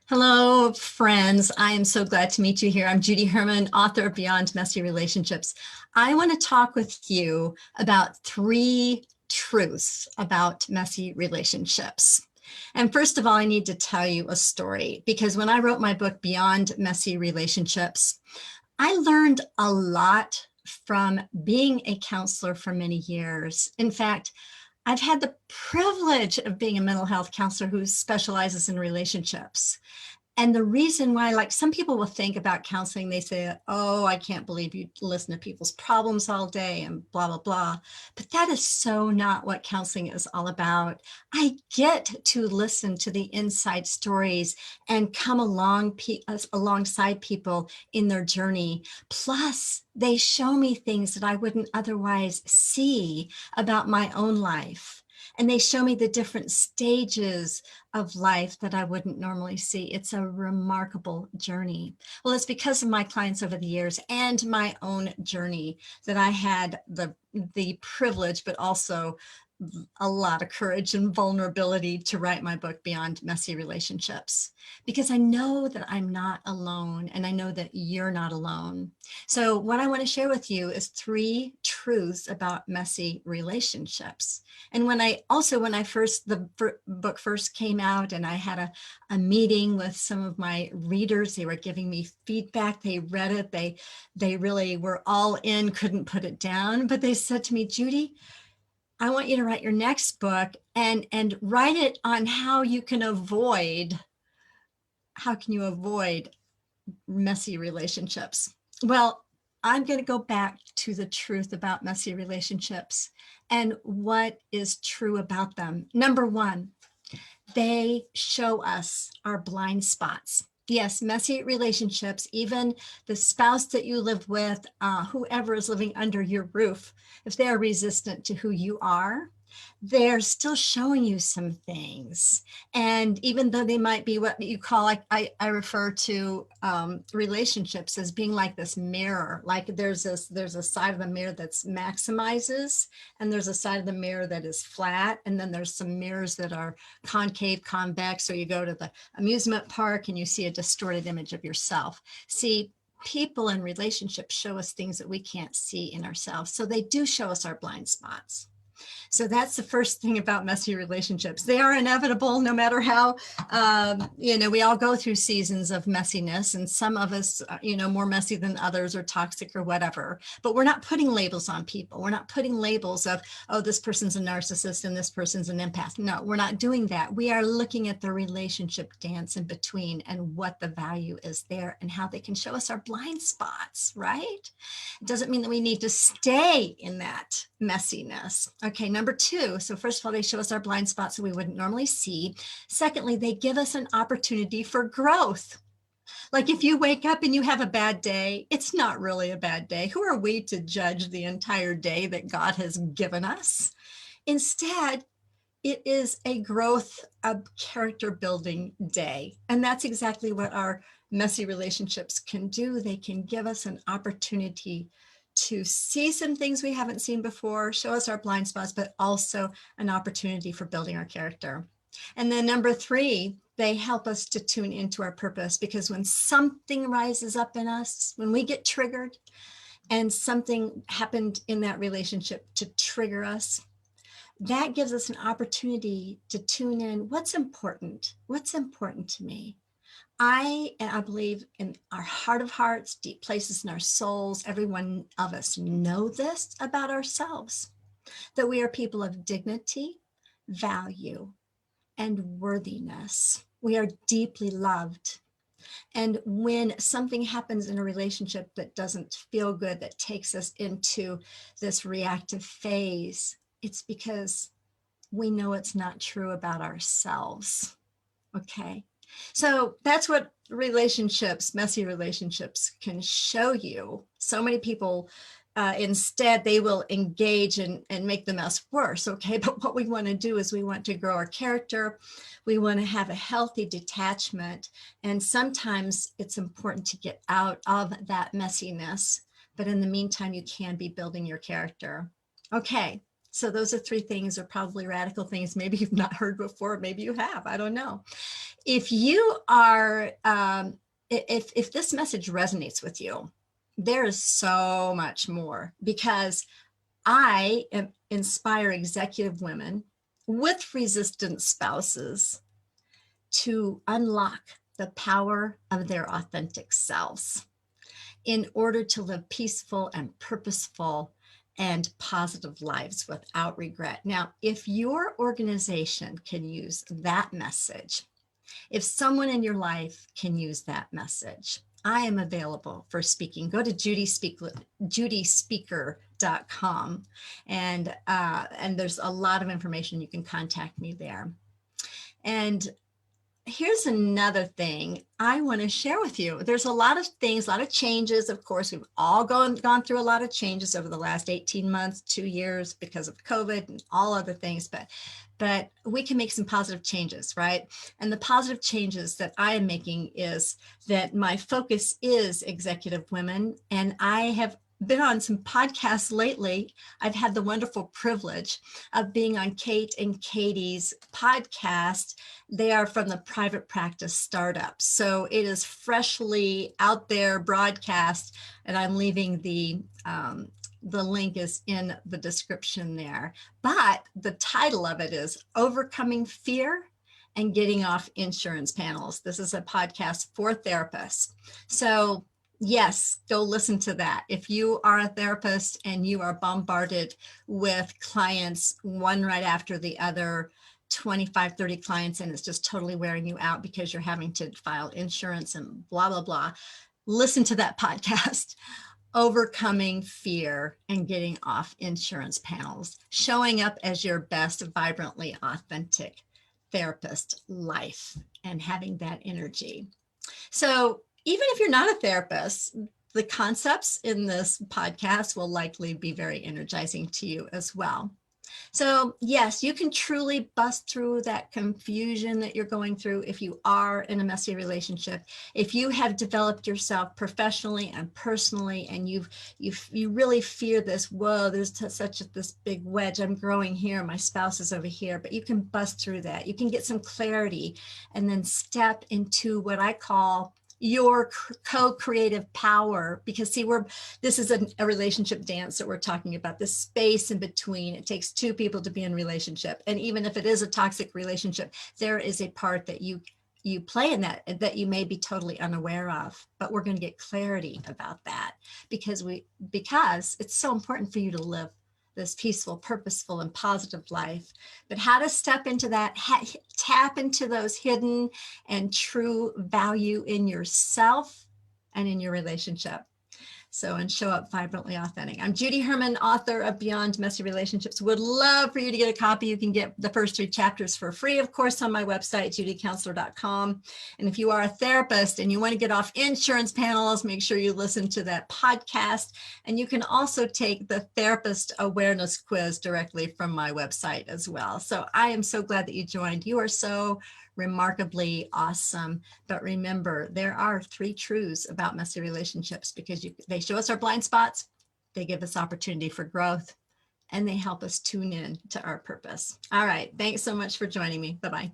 Hello, friends. I am so glad to meet you here. I'm Judy Herman, author of Beyond Messy Relationships. I want to talk with you about three truths about messy relationships. And first of all, I need to tell you a story because when I wrote my book, Beyond Messy Relationships, I learned a lot from being a counselor for many years. In fact, I've had the privilege of being a mental health counselor who specializes in relationships. And the reason why, like some people will think about counseling, they say, oh, I can't believe you listen to people's problems all day and blah, blah, blah. But that is so not what counseling is all about. I get to listen to the inside stories and come alongside people in their journey. Plus, they show me things that I wouldn't otherwise see about my own life. And they show me the different stages of life that I wouldn't normally see. It's a remarkable journey. Well, it's because of my clients over the years and my own journey that I had the privilege, but also a lot of courage and vulnerability to write my book, Beyond Messy Relationships, because I know that I'm not alone and I know that you're not alone. So what I want to share with you is three truths about messy relationships. And when the book first came out and I had a meeting with some of my readers, they were giving me feedback. They read it. They really were all in, couldn't put it down. But they said to me, Judy, I want you to write your next book and write it on how can you avoid messy relationships. Well, I'm going to go back to the truth about messy relationships and what is true about them. Number one, they show us our blind spots. Yes, messy relationships, even the spouse that you live with, whoever is living under your roof, if they are resistant to who you are, they're still showing you some things. And even though they might be what you call, like I refer to relationships as being like this mirror, like there's a side of the mirror that's maximizes, and there's a side of the mirror that is flat. And then there's some mirrors that are concave, convex. So you go to the amusement park and you see a distorted image of yourself. See, people in relationships show us things that we can't see in ourselves. So they do show us our blind spots. So that's the first thing about messy relationships. They are inevitable no matter how, we all go through seasons of messiness, and some of us, more messy than others or toxic or whatever, but we're not putting labels on people. We're not putting labels of, oh, this person's a narcissist and this person's an empath. No, we're not doing that. We are looking at the relationship dance in between and what the value is there and how they can show us our blind spots, right? It doesn't mean that we need to stay in that messiness. Okay, number two, so first of all, they show us our blind spots that we wouldn't normally see. Secondly, they give us an opportunity for growth. Like if you wake up and you have a bad day, it's not really a bad day. Who are we to judge the entire day that God has given us? Instead, it is a growth, a character building day. And that's exactly what our messy relationships can do. They can give us an opportunity to see some things we haven't seen before, show us our blind spots, but also an opportunity for building our character. And then number three, they help us to tune into our purpose, because when something rises up in us, when we get triggered and something happened in that relationship to trigger us, that gives us an opportunity to tune in. What's important? What's important to me? I believe in our heart of hearts, deep places in our souls, every one of us know this about ourselves, that we are people of dignity, value, and worthiness. We are deeply loved. And when something happens in a relationship that doesn't feel good, that takes us into this reactive phase, it's because we know it's not true about ourselves. Okay. So that's what messy relationships can show you. So many people, instead, they will engage and make the mess worse. Okay. But what we want to do is we want to grow our character. We want to have a healthy detachment. And sometimes it's important to get out of that messiness. But in the meantime, you can be building your character. Okay. So those are three things, are probably radical things maybe you've not heard before. Maybe you have, I don't know. if you are, if this message resonates with you, there is so much more, because I inspire executive women with resistant spouses to unlock the power of their authentic selves in order to live peaceful and purposeful and positive lives without regret. Now, if your organization can use that message, if someone in your life can use that message, I am available for speaking. Go to judyspeaker.com, and there's a lot of information. You can contact me there. And here's another thing I want to share with you. There's a lot of things, a lot of changes. Of course, we've all gone through a lot of changes over the last 18 months, 2 years, because of COVID and all other things, but we can make some positive changes, right? And the positive changes that I am making is that my focus is executive women, and I have been on some podcasts lately. I've had the wonderful privilege of being on Kate and Katie's podcast. They are from the Private Practice Startup. So it is freshly out there broadcast, and I'm leaving the link is in the description there. But the title of it is Overcoming Fear and Getting Off Insurance Panels. This is a podcast for therapists. So yes, go listen to that. If you are a therapist and you are bombarded with clients, one right after the other, 25, 30 clients, and it's just totally wearing you out because you're having to file insurance and blah, blah, blah, listen to that podcast. Overcoming Fear and Getting Off Insurance Panels, showing up as your best, vibrantly authentic therapist life, and having that energy. So even if you're not a therapist, the concepts in this podcast will likely be very energizing to you as well. So yes, you can truly bust through that confusion that you're going through if you are in a messy relationship. If you have developed yourself professionally and personally, and you really fear this, whoa, there's this big wedge. I'm growing here, my spouse is over here, but you can bust through that. You can get some clarity and then step into what I call your co-creative power, because see, this is a relationship dance that we're talking about, this space in between. It takes two people to be in relationship, and even if it is a toxic relationship, there is a part that you play in that you may be totally unaware of, but we're going to get clarity about that, because it's so important for you to live this peaceful, purposeful, and positive life. But how to step into that, tap into those hidden and true value in yourself and in your relationship. So, and show up vibrantly authentic. I'm Judy Herman, author of Beyond Messy Relationships. Would love for you to get a copy. You can get the first 3 chapters for free, of course, on my website, judycounselor.com. And if you are a therapist and you want to get off insurance panels, make sure you listen to that podcast. And you can also take the therapist awareness quiz directly from my website as well. So I am so glad that you joined. You are so remarkably awesome. But remember, there are 3 truths about messy relationships, because they show us our blind spots, they give us opportunity for growth, and they help us tune in to our purpose. All right. Thanks so much for joining me. Bye-bye.